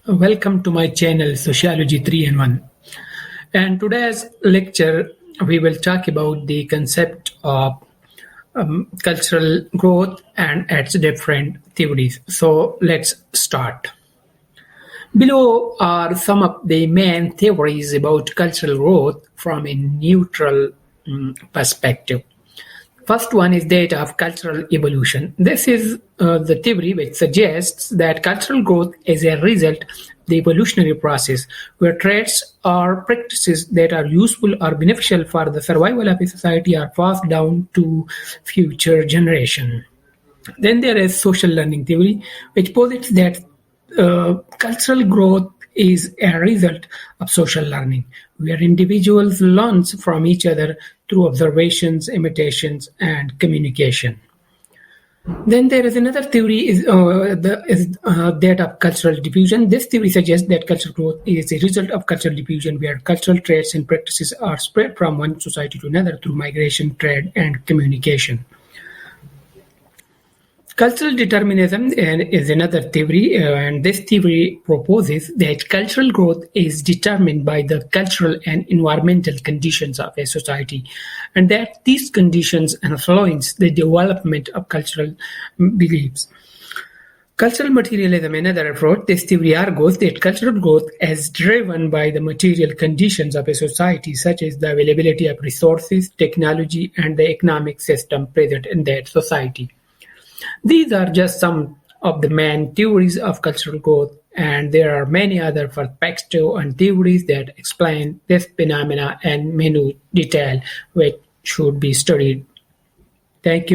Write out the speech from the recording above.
Welcome to my channel Sociology 3 in 1. And today's lecture we will talk about the concept of cultural growth and its different theories. So let's start. Below are some of the main theories about cultural growth from a neutral perspective. First one is that of cultural evolution. This is the theory which suggests that cultural growth is a result of the evolutionary process, where traits or practices that are useful or beneficial for the survival of a society are passed down to future generations. Then there is social learning theory, which posits that cultural growth is a result of social learning, where individuals learn from each other through observations, imitations, and communication. Then there is another theory is that of cultural diffusion. This theory suggests that cultural growth is a result of cultural diffusion, where cultural traits and practices are spread from one society to another through migration, trade, and communication. Cultural determinism is another theory, and this theory proposes that cultural growth is determined by the cultural and environmental conditions of a society, and that these conditions influence the development of cultural beliefs. Cultural materialism, another approach, this theory argues that cultural growth is driven by the material conditions of a society, such as the availability of resources, technology, and the economic system present in that society. These are just some of the main theories of cultural growth, and there are many other perspectives and theories that explain this phenomena in minute detail, which should be studied. Thank you.